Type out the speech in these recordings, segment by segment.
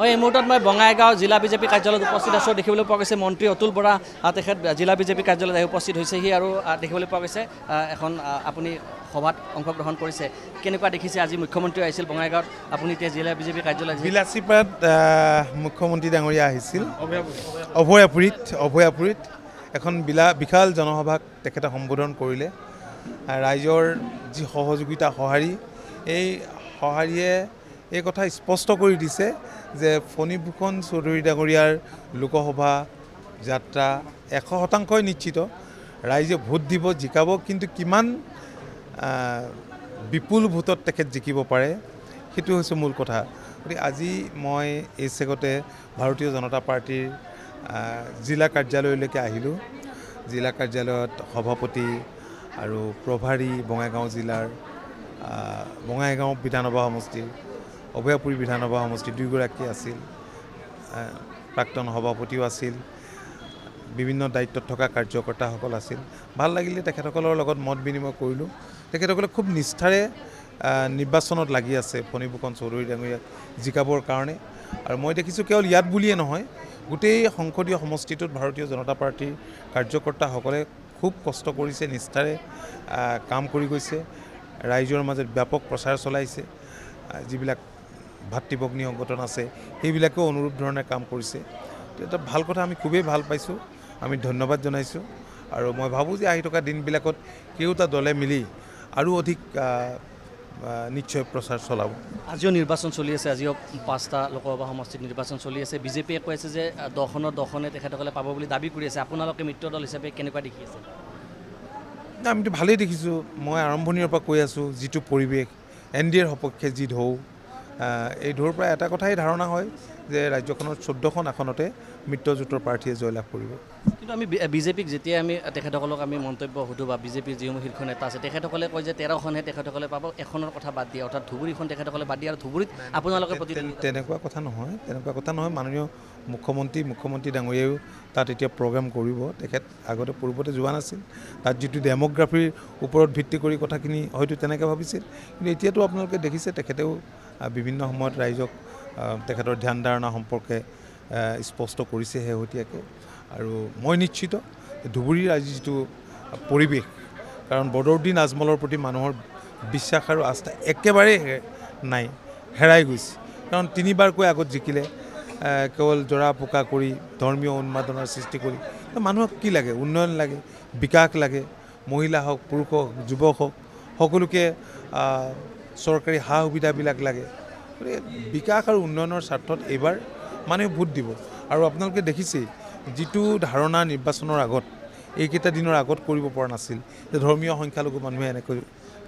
এই মুহূৰ্তত মই বঙাইগাঁও জিলা বিজেপি কাৰ্যালয়ত উপস্থিত আছোঁ। দেখিবলৈ পোৱা গৈছে মন্ত্ৰী অতুল বৰা তেখেত জিলা বিজেপি কাৰ্যালয়ত আহি উপস্থিত হৈছেহি আৰু দেখিবলৈ পোৱা গৈছে এখন আপুনি সভাত অংশগ্ৰহণ কৰিছে। কেনেকুৱা দেখিছে আজি মুখ্যমন্ত্ৰী আহিছিল বঙাইগাঁৱত, আপুনি এতিয়া জিলা বিজেপি কাৰ্যালয়ত বিলাচীপাত মুখ্যমন্ত্ৰী ডাঙৰীয়া আহিছিল অভয়াপুৰীত এখন বিশাল জনসভাক তেখেতে সম্বোধন কৰিলে। ৰাইজৰ যি সহযোগিতা সঁহাৰি, এই সঁহাৰিয়ে এই কথা স্পষ্ট কৰি দিছে যে ফণীভূষণ চৌধুৰী ডাঙৰীয়াৰ লোকসভা যাত্ৰা 100% নিশ্চিত। ৰাইজে ভোট দিব, জিকাব, কিন্তু কিমান বিপুল ভোটত তেখেত জিকিব পাৰে সেইটো হৈছে মূল কথা। গতিকে আজি মই এই চেগতে ভাৰতীয় জনতা পাৰ্টীৰ জিলা কাৰ্যালয়লৈকে আহিলোঁ। জিলা কাৰ্যালয়ত সভাপতি আৰু প্ৰভাৰী বঙাইগাঁও জিলাৰ বঙাইগাঁও বিধানসভা সমষ্টিৰ অভয়াপুৰী বিধানসভা সমষ্টিৰ দুয়োগৰাকী আছিল, প্ৰাক্তন সভাপতিও আছিল, বিভিন্ন দায়িত্বত থকা কাৰ্যকৰ্তাসকল আছিল। ভাল লাগিলে তেখেতসকলৰ লগত মত বিনিময় কৰিলোঁ। তেখেতসকলে খুব নিষ্ঠাৰে নিৰ্বাচনত লাগি আছে ফণীভূষণ চৌধুৰী ডাঙৰীয়াক জিকাবৰ কাৰণে। আৰু মই দেখিছোঁ কেৱল ইয়াত বুলিয়ে নহয়, গোটেই সংসদীয় সমষ্টিটোত ভাৰতীয় জনতা পাৰ্টীৰ কাৰ্যকৰ্তাসকলে খুব কষ্ট কৰিছে, নিষ্ঠাৰে কাম কৰি গৈছে, ৰাইজৰ মাজত ব্যাপক প্ৰচাৰ চলাইছে। যিবিলাক ভাতৃভগ্নী সংগঠন আছে সেইবিলাকেও অনুৰূপ ধৰণে কাম কৰিছে। এটা ভাল কথা, আমি খুবেই ভাল পাইছোঁ, আমি ধন্যবাদ জনাইছোঁ। আৰু মই ভাবোঁ যে আহি থকা দিনবিলাকত কেওটা দলে মিলি আৰু অধিক নিশ্চয় প্ৰচাৰ চলাব। আজিও নিৰ্বাচন চলি আছে, আজিও 5টা লোকসভা সমষ্টিত নিৰ্বাচন চলি আছে। বিজেপিয়ে কৈ আছে যে 10খনে তেখেতসকলে পাব বুলি দাবী কৰি আছে। আপোনালোকে মিত্ৰ দল হিচাপে কেনেকুৱা দেখি আছে? আমিতো ভালেই দেখিছোঁ। মই আৰম্ভণিৰ পৰা কৈ আছোঁ, যিটো পৰিৱেশ NDAৰ সপক্ষে যি ঢৌ, এই ঢৌৰ পৰা এটা কথাই ধাৰণা হয় যে ৰাজ্যখনৰ 14খন আসনতে মিত্ৰজোঁটৰ প্ৰাৰ্থীয়ে জয়লাভ কৰিব। কিন্তু আমি বিজেপিক যেতিয়া আমি তেখেতসকলক আমি মন্তব্য সোধোঁ বা বিজেপিৰ যিসমূহ শীৰ্ষ নেতা আছে তেখেতসকলে কয় যে 13খনহে তেখেতসকলে পাব, এখনৰ কথা বাদ দিয়ে, অৰ্থাৎ ধুবুৰীখন তেখেতসকলে বাদ দিয়ে আৰু ধুবুৰীত আপোনালোকে তেনেকুৱা কথা নহয়। মাননীয় মুখ্যমন্ত্ৰী ডাঙৰীয়াইও তাত এতিয়া প্ৰগ্ৰাম কৰিব। তেখেত আগতে পূৰ্বতে যোৱা নাছিল। তাত যিটো ডেম'গ্ৰাফিৰ ওপৰত ভিত্তি কৰি কথাখিনি হয়তো তেনেকৈ ভাবিছিল, কিন্তু এতিয়াতো আপোনালোকে দেখিছে তেখেতেও বিভিন্ন সময়ত ৰাইজক তেখেতৰ ধ্যান ধাৰণা সম্পৰ্কে স্পষ্ট কৰিছে শেহতীয়াকৈ। আৰু মই নিশ্চিত ধুবুৰীৰ আজি যিটো পৰিৱেশ, কাৰণ বদৰুদ্দিন আজমলৰ প্ৰতি মানুহৰ বিশ্বাস আৰু আস্থা একেবাৰে নাই, হেৰাই গৈছে। কাৰণ 3বাৰকৈ আগত জিকিলে, কেৱল জৰা পোকা কৰি ধৰ্মীয় উন্মাদনাৰ সৃষ্টি কৰি। মানুহক কি লাগে? উন্নয়ন লাগে, বিকাশ লাগে, মহিলা হওক, পুৰুষ হওক, যুৱক হওক, সকলোকে চৰকাৰী সা সুবিধাবিলাক লাগে। গতিকে বিকাশ আৰু উন্নয়নৰ স্বাৰ্থত এইবাৰ মানুহে ভোট দিব। আৰু আপোনালোকে দেখিছেই যিটো ধাৰণা নিৰ্বাচনৰ আগত, এইকেইটা দিনৰ আগত কৰিব পৰা নাছিল যে ধৰ্মীয় সংখ্যালঘু মানুহে এনেকৈ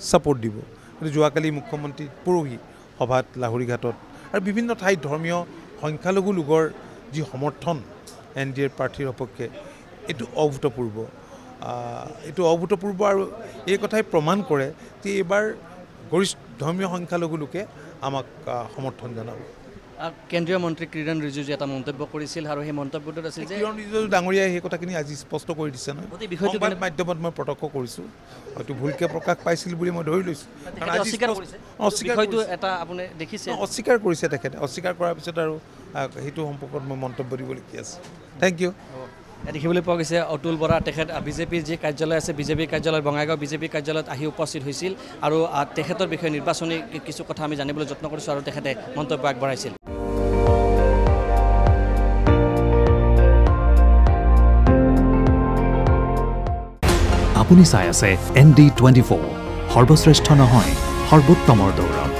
ছাপোৰ্ট দিব। কিন্তু যোৱাকালি মুখ্যমন্ত্ৰী পৰহি সভাত লাহৰীঘাটত আৰু বিভিন্ন ঠাইত ধৰ্মীয় সংখ্যালঘু লোকৰ যি সমৰ্থন NDAৰ প্ৰাৰ্থীৰ সপক্ষে, এইটো অভূতপূৰ্ব। আৰু এই কথাই প্ৰমাণ কৰে যে এইবাৰ গৰিষ্ঠ ধৰ্মীয় সংখ্যালঘু লোকে আমাক সমৰ্থন জনাব। কেন্দ্ৰীয় মন্ত্ৰী কিৰণ ৰিজিজুৱে এটা মন্তব্য কৰিছিল আৰু সেই মন্তব্যটোত আছিল যে কিৰণ ৰিজিজু ডাঙৰীয়াই সেই কথাখিনি আজি স্পষ্ট কৰি দিছে নহয়। সংবাদ মাধ্যমত মই প্ৰত্যক্ষ কৰিছোঁ, হয়তো ভুলকৈ প্ৰকাশ পাইছিল বুলি মই ধৰি লৈছোঁ। অস্বীকাৰ কৰিছে তেখেতে। অস্বীকাৰ কৰাৰ পিছত আৰু সেইটো সম্পৰ্কত মই মন্তব্য দিবলগীয়া আছে। Thank you. দেখিবলৈ পোৱা গৈছে অতুল বৰা তেখেত বিজেপিৰ যি কাৰ্যালয় আছে, বিজেপি কাৰ্যালয় বঙাইগাঁও বিজেপি কাৰ্যালয়ত আহি উপস্থিত হৈছিল আৰু তেখেতৰ বিষয়ে নিৰ্বাচনী কিছু কথা আমি জানিবলৈ যত্ন কৰিছোঁ আৰু তেখেতে মন্তব্য আগবঢ়াইছিল। আপুনি চাই আছে ND24, সৰ্বশ্ৰেষ্ঠ নহয়, সৰ্বোত্তমৰ দৌৰত।